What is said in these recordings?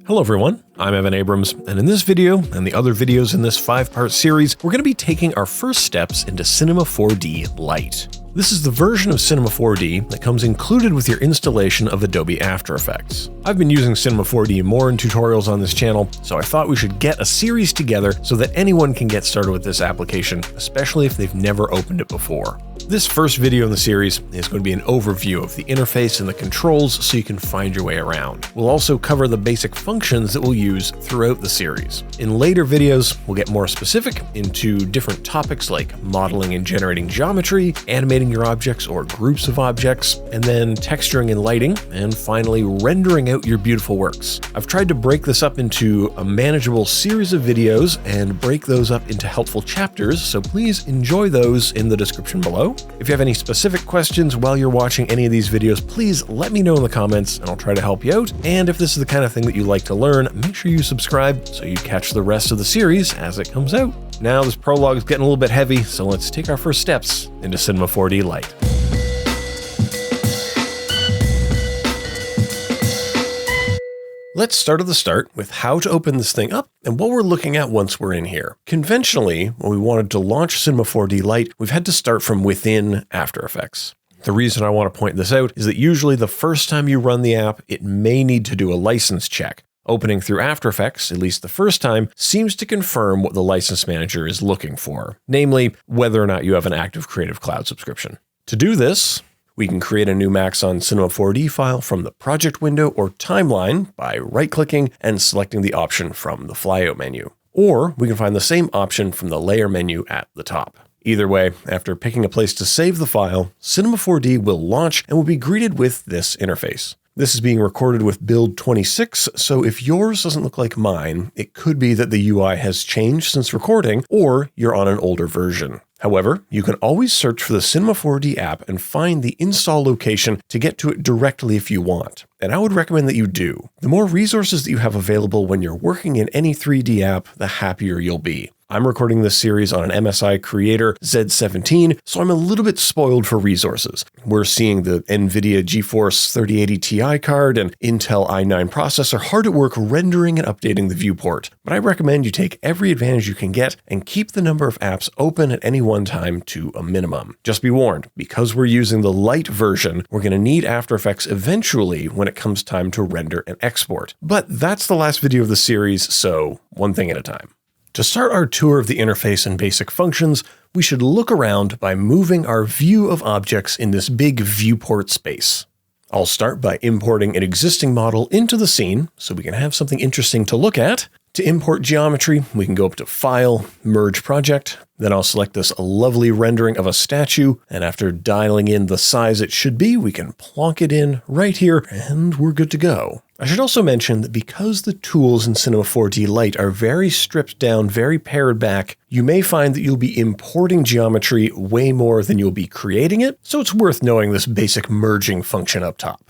Hello everyone, I'm Evan Abrams, and in this video, and the other videos in this 5-part series, we're going to be taking our first steps into Cinema 4D Lite. This is the version of Cinema 4D that comes included with your installation of Adobe After Effects. I've been using Cinema 4D more in tutorials on this channel, so I thought we should get a series together so that anyone can get started with this application, especially if they've never opened it before. This first video in the series is going to be an overview of the interface and the controls so you can find your way around. We'll also cover the basic functions that we'll use throughout the series. In later videos, we'll get more specific into different topics like modeling and generating geometry, animating your objects or groups of objects, and then texturing and lighting, and finally rendering out your beautiful works. I've tried to break this up into a manageable series of videos and break those up into helpful chapters, so please enjoy those in the description below. If you have any specific questions while you're watching any of these videos, please let me know in the comments and I'll try to help you out. And if this is the kind of thing that you like to learn, make sure you subscribe so you catch the rest of the series as it comes out. Now this prologue is getting a little bit heavy, so let's take our first steps into Cinema 4D Lite. Let's start at the start with how to open this thing up and what we're looking at once we're in here. Conventionally, when we wanted to launch Cinema 4D Lite, we've had to start from within After Effects. The reason I want to point this out is that usually the first time you run the app, it may need to do a license check. Opening through After Effects, at least the first time, seems to confirm what the license manager is looking for, namely whether or not you have an active Creative Cloud subscription. To do this, we can create a new Maxon Cinema 4D file from the project window or timeline by right-clicking and selecting the option from the flyout menu. Or we can find the same option from the layer menu at the top. Either way, after picking a place to save the file, Cinema 4D will launch and will be greeted with this interface. This is being recorded with build 26, so if yours doesn't look like mine, it could be that the UI has changed since recording, or you're on an older version. However, you can always search for the Cinema 4D app and find the install location to get to it directly if you want. And I would recommend that you do. The more resources that you have available when you're working in any 3D app, the happier you'll be. I'm recording this series on an MSI Creator Z17, so I'm a little bit spoiled for resources. We're seeing the NVIDIA GeForce 3080 Ti card and Intel i9 processor hard at work rendering and updating the viewport. But I recommend you take every advantage you can get and keep the number of apps open at any one time to a minimum. Just be warned, because we're using the Lite version, we're going to need After Effects eventually when it comes time to render and export. But that's the last video of the series, so one thing at a time. To start our tour of the interface and basic functions, we should look around by moving our view of objects in this big viewport space. I'll start by importing an existing model into the scene so we can have something interesting to look at. To import geometry, we can go up to File, Merge Project, then I'll select this lovely rendering of a statue, and after dialing in the size it should be, we can plonk it in right here, and we're good to go. I should also mention that because the tools in Cinema 4D Lite are very stripped down, very pared back, you may find that you'll be importing geometry way more than you'll be creating it, so it's worth knowing this basic merging function up top.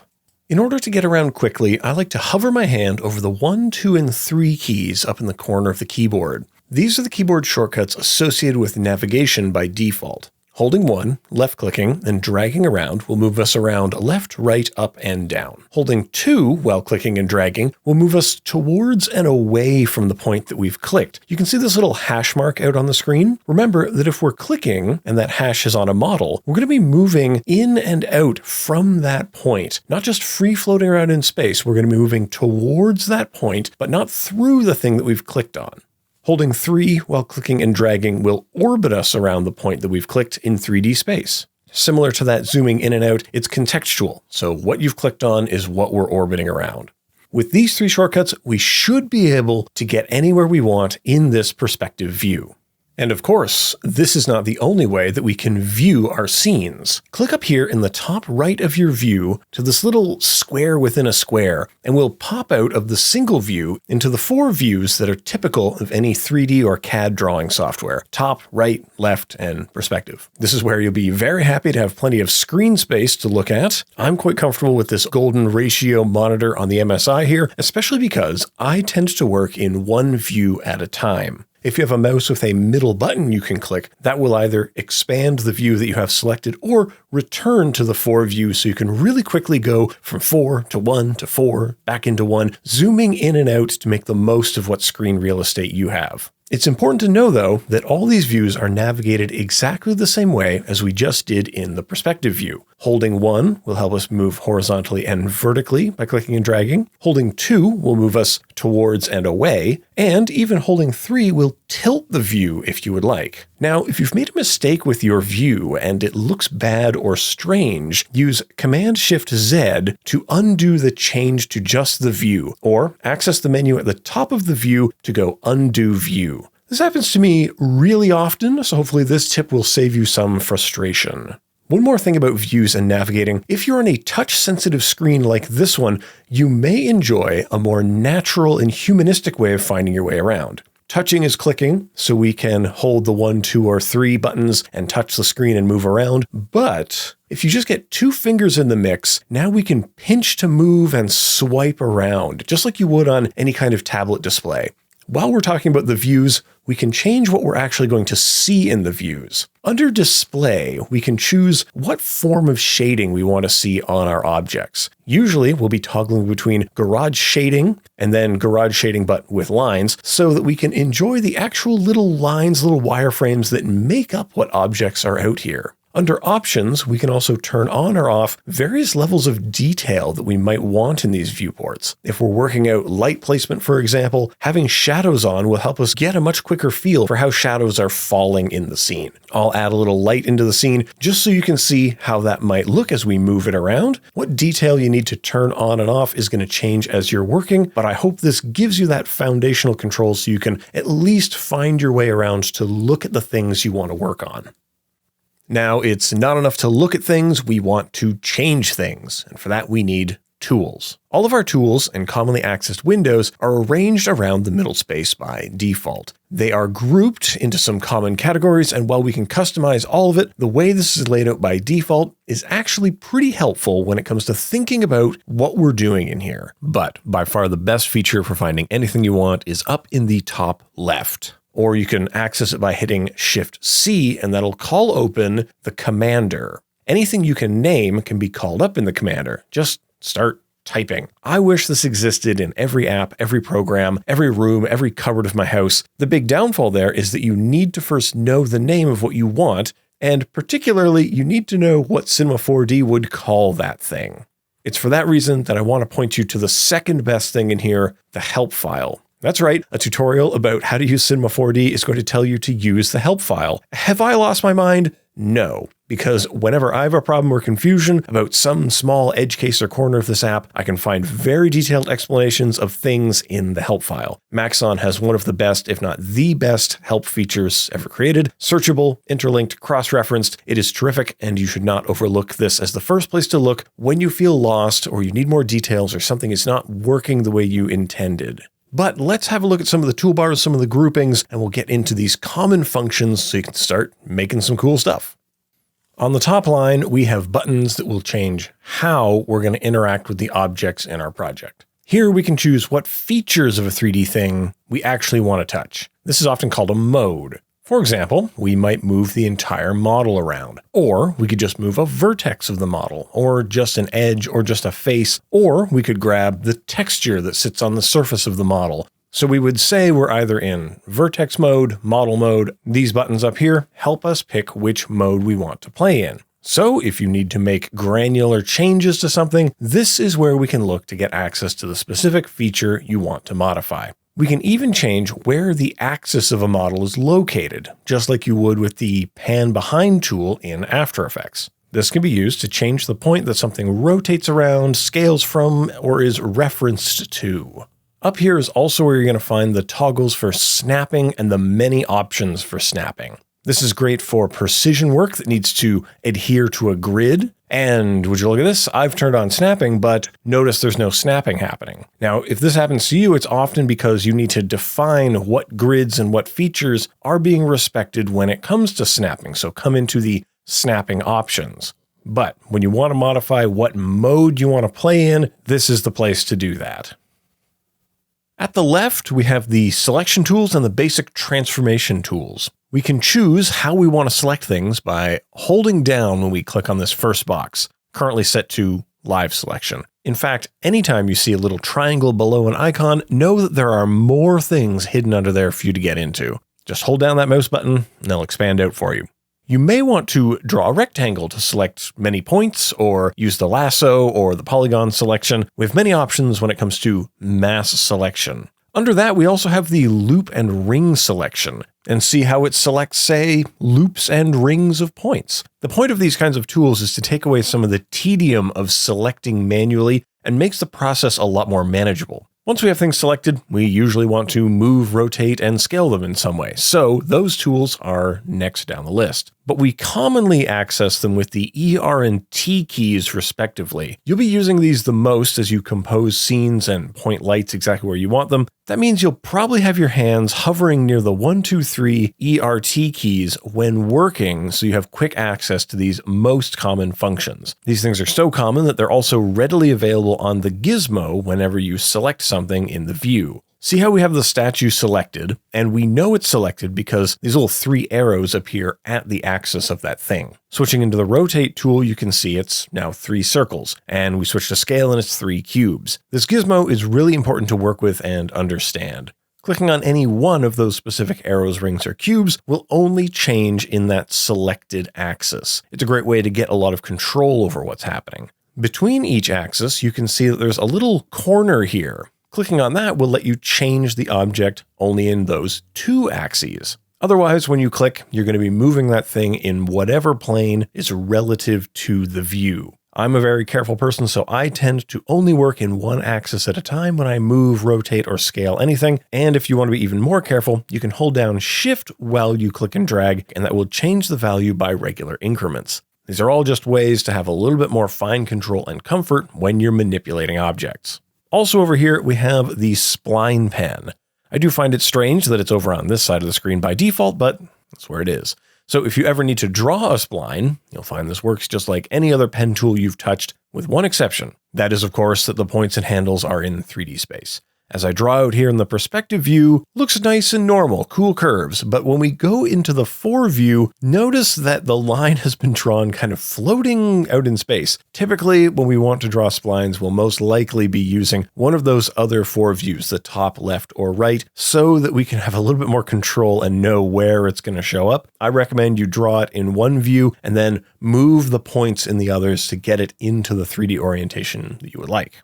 In order to get around quickly, I like to hover my hand over the 1, 2, and 3 keys up in the corner of the keyboard. These are the keyboard shortcuts associated with navigation by default. Holding 1, left-clicking, and dragging around will move us around left, right, up, and down. Holding 2 while clicking and dragging will move us towards and away from the point that we've clicked. You can see this little hash mark out on the screen. Remember that if we're clicking and that hash is on a model, we're going to be moving in and out from that point. Not just free-floating around in space, we're going to be moving towards that point, but not through the thing that we've clicked on. Holding 3 while clicking and dragging will orbit us around the point that we've clicked in 3D space. Similar to that zooming in and out, it's contextual, so what you've clicked on is what we're orbiting around. With these 3 shortcuts, we should be able to get anywhere we want in this perspective view. And of course, this is not the only way that we can view our scenes. Click up here in the top right of your view to this little square within a square, and we'll pop out of the single view into the 4 views that are typical of any 3D or CAD drawing software: top, right, left, and perspective. This is where you'll be very happy to have plenty of screen space to look at. I'm quite comfortable with this golden ratio monitor on the MSI here, especially because I tend to work in one view at a time. If you have a mouse with a middle button you can click, that will either expand the view that you have selected or return to the 4 view so you can really quickly go from 4 to 1 to 4, back into 1, zooming in and out to make the most of what screen real estate you have. It's important to know, though, that all these views are navigated exactly the same way as we just did in the perspective view. Holding 1 will help us move horizontally and vertically by clicking and dragging. Holding 2 will move us towards and away. And even holding 3 will tilt the view if you would like. Now, if you've made a mistake with your view and it looks bad or strange, use Command-Shift-Z to undo the change to just the view, or access the menu at the top of the view to go Undo View. This happens to me really often, so hopefully this tip will save you some frustration. One more thing about views and navigating. If you're on a touch-sensitive screen like this one, you may enjoy a more natural and humanistic way of finding your way around. Touching is clicking, so we can hold the 1, 2, or 3 buttons and touch the screen and move around. But if you just get 2 fingers in the mix, now we can pinch to move and swipe around, just like you would on any kind of tablet display. While we're talking about the views, we can change what we're actually going to see in the views. Under Display, we can choose what form of shading we want to see on our objects. Usually, we'll be toggling between Garage Shading and then Garage Shading but with lines so that we can enjoy the actual little lines, little wireframes that make up what objects are out here. Under Options, we can also turn on or off various levels of detail that we might want in these viewports. If we're working out light placement, for example, having shadows on will help us get a much quicker feel for how shadows are falling in the scene. I'll add a little light into the scene just so you can see how that might look as we move it around. What detail you need to turn on and off is going to change as you're working, but I hope this gives you that foundational control so you can at least find your way around to look at the things you want to work on. Now, it's not enough to look at things, we want to change things, and for that we need tools. All of our tools and commonly accessed windows are arranged around the middle space by default. They are grouped into some common categories, and while we can customize all of it, the way this is laid out by default is actually pretty helpful when it comes to thinking about what we're doing in here. But by far the best feature for finding anything you want is up in the top left. Or you can access it by hitting Shift-C, and that'll call open the Commander. Anything you can name can be called up in the Commander. Just start typing. I wish this existed in every app, every program, every room, every cupboard of my house. The big downfall there is that you need to first know the name of what you want, and particularly, you need to know what Cinema 4D would call that thing. It's for that reason that I want to point you to the second best thing in here, the help file. That's right, a tutorial about how to use Cinema 4D is going to tell you to use the help file. Have I lost my mind? No, because whenever I have a problem or confusion about some small edge case or corner of this app, I can find very detailed explanations of things in the help file. Maxon has one of the best, if not the best, help features ever created. Searchable, interlinked, cross-referenced. It is terrific, and you should not overlook this as the first place to look when you feel lost or you need more details or something is not working the way you intended. But let's have a look at some of the toolbars, some of the groupings, and we'll get into these common functions so you can start making some cool stuff. On the top line, we have buttons that will change how we're going to interact with the objects in our project. Here we can choose what features of a 3D thing we actually want to touch. This is often called a mode. For example, we might move the entire model around, or we could just move a vertex of the model, or just an edge, or just a face, or we could grab the texture that sits on the surface of the model. So we would say we're either in vertex mode, model mode. These buttons up here help us pick which mode we want to play in. So if you need to make granular changes to something, this is where we can look to get access to the specific feature you want to modify. We can even change where the axis of a model is located, just like you would with the Pan Behind tool in After Effects. This can be used to change the point that something rotates around, scales from, or is referenced to. Up here is also where you're going to find the toggles for snapping and the many options for snapping. This is great for precision work that needs to adhere to a grid. And would you look at this? I've turned on snapping, but notice there's no snapping happening. Now, if this happens to you, it's often because you need to define what grids and what features are being respected when it comes to snapping. So come into the snapping options. But when you want to modify what mode you want to play in, this is the place to do that. At the left, we have the selection tools and the basic transformation tools. We can choose how we want to select things by holding down when we click on this first box, currently set to live selection. In fact, anytime you see a little triangle below an icon, know that there are more things hidden under there for you to get into. Just hold down that mouse button and they'll expand out for you. You may want to draw a rectangle to select many points, or use the lasso or the polygon selection. We have many options when it comes to mass selection. Under that, we also have the loop and ring selection, and see how it selects, say, loops and rings of points. The point of these kinds of tools is to take away some of the tedium of selecting manually and makes the process a lot more manageable. Once we have things selected, we usually want to move, rotate, and scale them in some way, so those tools are next down the list. But we commonly access them with the E, R, and T keys respectively. You'll be using these the most as you compose scenes and point lights exactly where you want them. That means you'll probably have your hands hovering near the 1, 2, 3 ERT keys when working, so you have quick access to these most common functions. These things are so common that they're also readily available on the gizmo whenever you select something in the view. See how we have the statue selected, and we know it's selected because these little 3 arrows appear at the axis of that thing. Switching into the rotate tool, you can see it's now 3 circles, and we switch to scale and it's 3 cubes. This gizmo is really important to work with and understand. Clicking on any one of those specific arrows, rings, or cubes will only change in that selected axis. It's a great way to get a lot of control over what's happening. Between each axis, you can see that there's a little corner here. Clicking on that will let you change the object only in those 2 axes. Otherwise, when you click, you're going to be moving that thing in whatever plane is relative to the view. I'm a very careful person, so I tend to only work in one axis at a time when I move, rotate, or scale anything. And if you want to be even more careful, you can hold down Shift while you click and drag, and that will change the value by regular increments. These are all just ways to have a little bit more fine control and comfort when you're manipulating objects. Also over here, we have the spline pen. I do find it strange that it's over on this side of the screen by default, but that's where it is. So if you ever need to draw a spline, you'll find this works just like any other pen tool you've touched, with one exception. That is, of course, that the points and handles are in 3D space. As I draw out here in the perspective view, looks nice and normal, cool curves, but when we go into the 4 view, notice that the line has been drawn kind of floating out in space. Typically, when we want to draw splines, we'll most likely be using one of those other 4 views, the top, left, or right, so that we can have a little bit more control and know where it's going to show up. I recommend you draw it in one view and then move the points in the others to get it into the 3D orientation that you would like.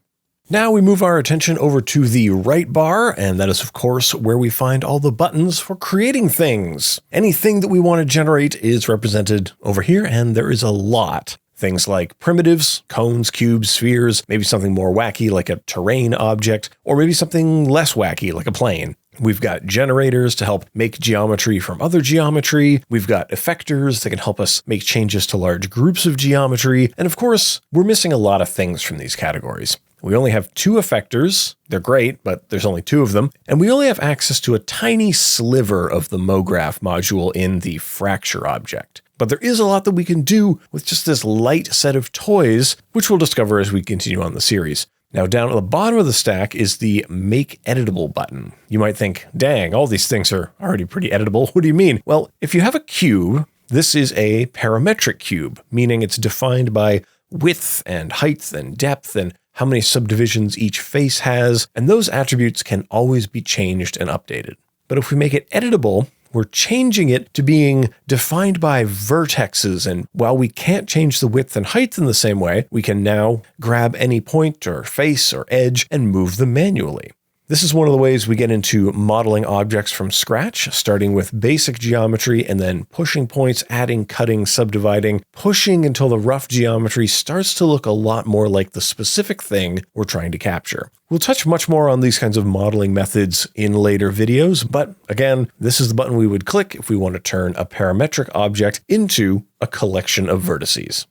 Now we move our attention over to the right bar, and that is, of course, where we find all the buttons for creating things. Anything that we want to generate is represented over here, and there is a lot. Things like primitives, cones, cubes, spheres, maybe something more wacky like a terrain object, or maybe something less wacky like a plane. We've got generators to help make geometry from other geometry. We've got effectors that can help us make changes to large groups of geometry. And of course, we're missing a lot of things from these categories. We only have 2 effectors. They're great, but there's only 2 of them. And we only have access to a tiny sliver of the MoGraph module in the fracture object. But there is a lot that we can do with just this light set of toys, which we'll discover as we continue on the series. Now, down at the bottom of the stack is the Make Editable button. You might think, dang, all these things are already pretty editable. What do you mean? Well, if you have a cube, this is a parametric cube, meaning it's defined by width and height and depth and how many subdivisions each face has, and those attributes can always be changed and updated. But if we make it editable, we're changing it to being defined by vertexes, and while we can't change the width and height in the same way, we can now grab any point or face or edge and move them manually. This is one of the ways we get into modeling objects from scratch, starting with basic geometry and then pushing points, adding, cutting, subdividing, pushing until the rough geometry starts to look a lot more like the specific thing we're trying to capture. We'll touch much more on these kinds of modeling methods in later videos, but again, this is the button we would click if we want to turn a parametric object into a collection of vertices.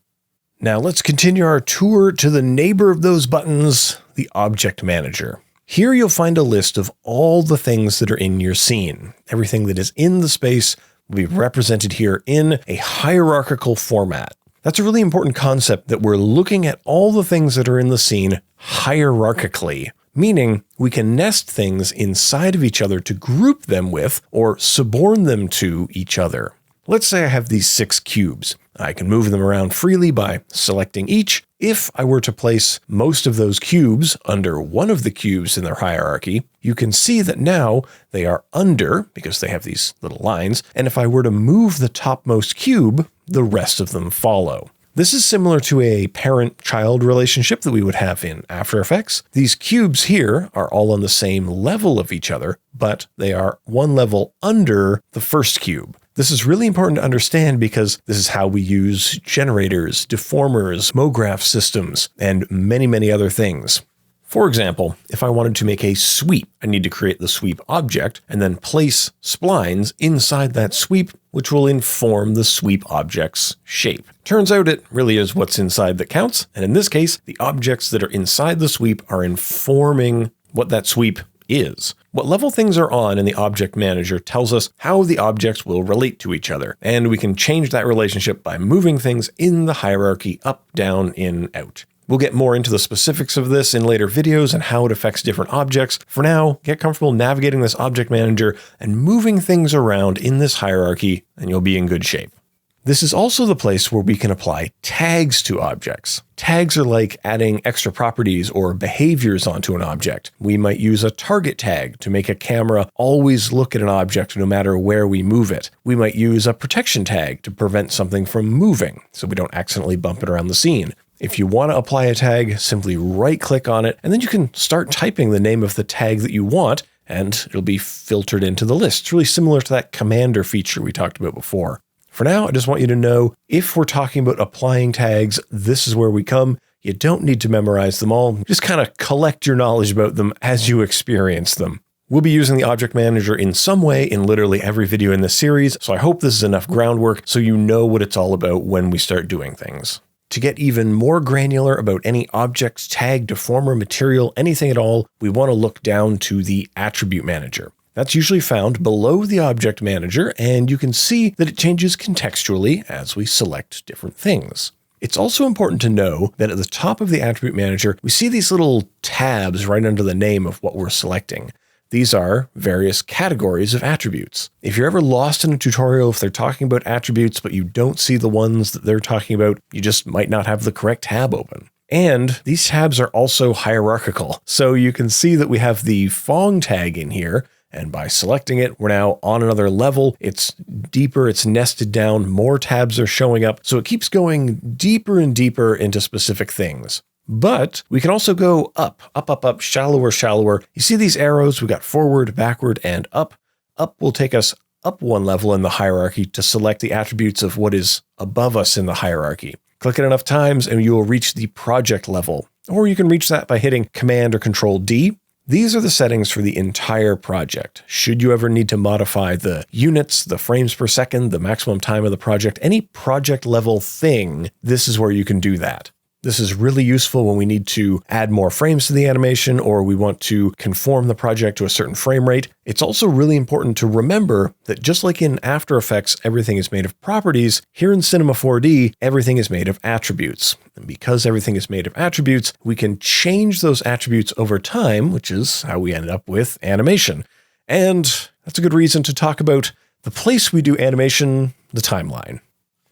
Now let's continue our tour to the neighbor of those buttons, the Object Manager. Here you'll find a list of all the things that are in your scene. Everything that is in the space will be represented here in a hierarchical format. That's a really important concept, that we're looking at all the things that are in the scene hierarchically, meaning we can nest things inside of each other to group them with or suborn them to each other. Let's say I have these 6 cubes. I can move them around freely by selecting each. If I were to place most of those cubes under one of the cubes in their hierarchy, you can see that now they are under, because they have these little lines, and if I were to move the topmost cube, the rest of them follow. This is similar to a parent-child relationship that we would have in After Effects. These cubes here are all on the same level of each other, but they are one level under the first cube. This is really important to understand because this is how we use generators, deformers, MoGraph systems, and many, many other things. For example, if I wanted to make a sweep, I need to create the sweep object and then place splines inside that sweep, which will inform the sweep object's shape. Turns out it really is what's inside that counts, and in this case, the objects that are inside the sweep are informing what that sweep is. What level things are on in the object manager tells us how the objects will relate to each other, and we can change that relationship by moving things in the hierarchy up, down, in, out. We'll get more into the specifics of this in later videos and how it affects different objects. For now, get comfortable navigating this object manager and moving things around in this hierarchy, and you'll be in good shape. This is also the place where we can apply tags to objects. Tags are like adding extra properties or behaviors onto an object. We might use a target tag to make a camera always look at an object no matter where we move it. We might use a protection tag to prevent something from moving so we don't accidentally bump it around the scene. If you want to apply a tag, simply right-click on it, and then you can start typing the name of the tag that you want, and it'll be filtered into the list. It's really similar to that commander feature we talked about before. For now, I just want you to know, if we're talking about applying tags, this is where we come. You don't need to memorize them all. Just kind of collect your knowledge about them as you experience them. We'll be using the object manager in some way in literally every video in this series, so I hope this is enough groundwork so you know what it's all about when we start doing things. To get even more granular about any object, tag, deformer, material, anything at all, we want to look down to the attribute manager. That's usually found below the object manager, and you can see that it changes contextually as we select different things. It's also important to know that at the top of the attribute manager, we see these little tabs right under the name of what we're selecting. These are various categories of attributes. If you're ever lost in a tutorial, if they're talking about attributes, but you don't see the ones that they're talking about, you just might not have the correct tab open. And these tabs are also hierarchical. So you can see that we have the Fong tag in here, and by selecting it, we're now on another level. It's deeper, it's nested down, more tabs are showing up. So it keeps going deeper and deeper into specific things. But we can also go up, shallower, shallower. You see these arrows? We've got forward, backward, and up. Up will take us up one level in the hierarchy to select the attributes of what is above us in the hierarchy. Click it enough times and you will reach the project level. Or you can reach that by hitting Command or Control D. These are the settings for the entire project. Should you ever need to modify the units, the frames per second, the maximum time of the project, any project level thing, this is where you can do that. This is really useful when we need to add more frames to the animation or we want to conform the project to a certain frame rate. It's also really important to remember that just like in After Effects, everything is made of properties, here in Cinema 4D, everything is made of attributes. And because everything is made of attributes, we can change those attributes over time, which is how we ended up with animation. And that's a good reason to talk about the place we do animation, the timeline.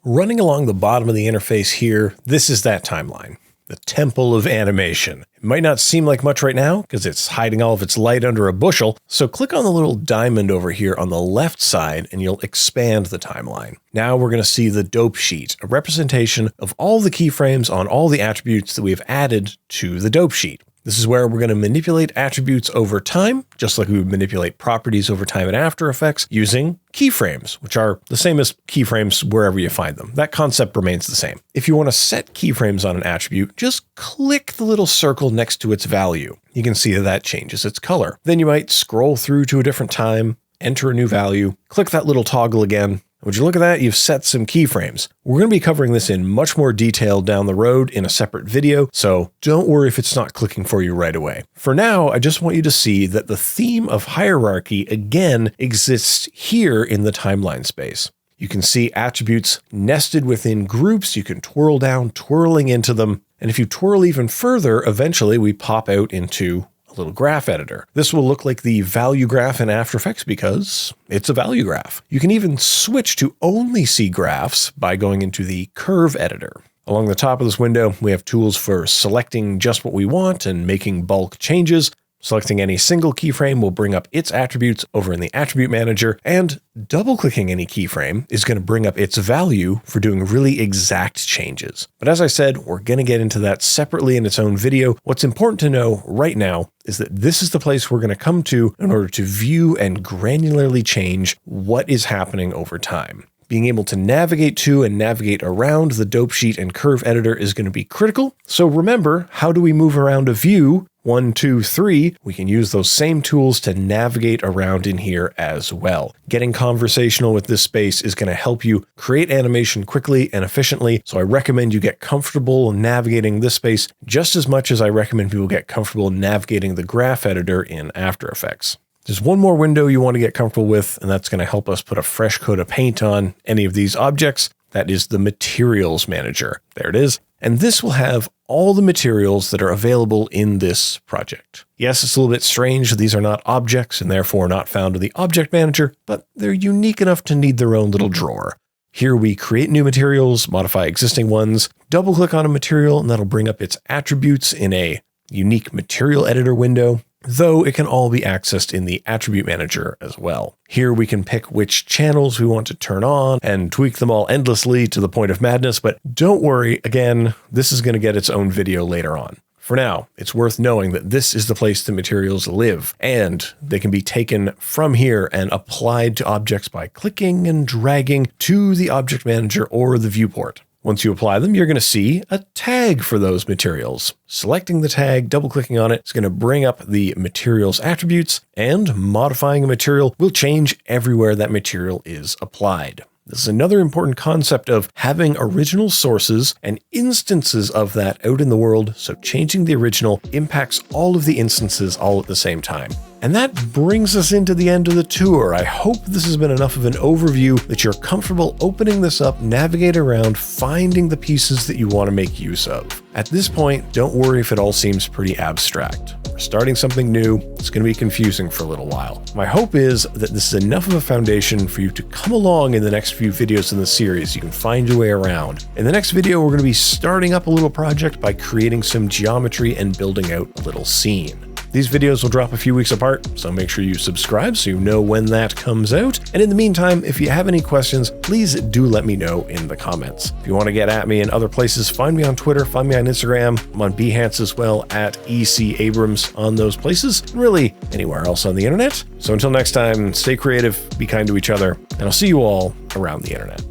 Running along the bottom of the interface here, this is that timeline, the temple of animation. It might not seem like much right now because it's hiding all of its light under a bushel, so click on the little diamond over here on the left side and you'll expand the timeline. Now we're going to see the dope sheet, a representation of all the keyframes on all the attributes that we've added to the dope sheet. This is where we're going to manipulate attributes over time, just like we would manipulate properties over time in After Effects, using keyframes, which are the same as keyframes wherever you find them. That concept remains the same. If you want to set keyframes on an attribute, just click the little circle next to its value. You can see that changes its color. Then you might scroll through to a different time, enter a new value, click that little toggle again. Would you look at that? You've set some keyframes. We're going to be covering this in much more detail down the road in a separate video, so don't worry if it's not clicking for you right away. For now, I just want you to see that the theme of hierarchy again exists here in the timeline space. You can see attributes nested within groups. You can twirl down, twirling into them. And if you twirl even further, eventually we pop out into a little graph editor. This will look like the value graph in After Effects because it's a value graph. You can even switch to only see graphs by going into the curve editor. Along the top of this window, we have tools for selecting just what we want and making bulk changes. Selecting any single keyframe will bring up its attributes over in the Attribute Manager, and double-clicking any keyframe is going to bring up its value for doing really exact changes. But as I said, we're going to get into that separately in its own video. What's important to know right now is that this is the place we're going to come to in order to view and granularly change what is happening over time. Being able to navigate to and navigate around the dope sheet and curve editor is going to be critical. So remember, how do we move around a view? 1, 2, 3, we can use those same tools to navigate around in here as well. Getting conversational with this space is going to help you create animation quickly and efficiently, so I recommend you get comfortable navigating this space just as much as I recommend people get comfortable navigating the graph editor in After Effects. There's one more window you want to get comfortable with, and that's going to help us put a fresh coat of paint on any of these objects. That is the Materials Manager. There it is. And this will have all the materials that are available in this project. Yes, it's a little bit strange. These are not objects and therefore not found in the Object Manager, but they're unique enough to need their own little drawer. Here we create new materials, modify existing ones, double click on a material, and that'll bring up its attributes in a unique material editor window, though it can all be accessed in the Attribute Manager as well. Here we can pick which channels we want to turn on and tweak them all endlessly to the point of madness, but don't worry, again, this is going to get its own video later on. For now, it's worth knowing that this is the place the materials live, and they can be taken from here and applied to objects by clicking and dragging to the Object Manager or the viewport. Once you apply them, you're going to see a tag for those materials. Selecting the tag, double-clicking on it is going to bring up the material's attributes, and modifying a material will change everywhere that material is applied. This is another important concept of having original sources and instances of that out in the world, so changing the original impacts all of the instances all at the same time. And that brings us into the end of the tour. I hope this has been enough of an overview that you're comfortable opening this up, navigate around, finding the pieces that you want to make use of. At this point, don't worry if it all seems pretty abstract. We're starting something new. It's going to be confusing for a little while. My hope is that this is enough of a foundation for you to come along in the next few videos in the series. You can find your way around. In the next video, we're going to be starting up a little project by creating some geometry and building out a little scene. These videos will drop a few weeks apart, so make sure you subscribe so you know when that comes out. And in the meantime, if you have any questions, please do let me know in the comments. If you want to get at me in other places, find me on Twitter, find me on Instagram. I'm on Behance as well, at EC Abrams on those places, and really anywhere else on the internet. So until next time, stay creative, be kind to each other, and I'll see you all around the internet.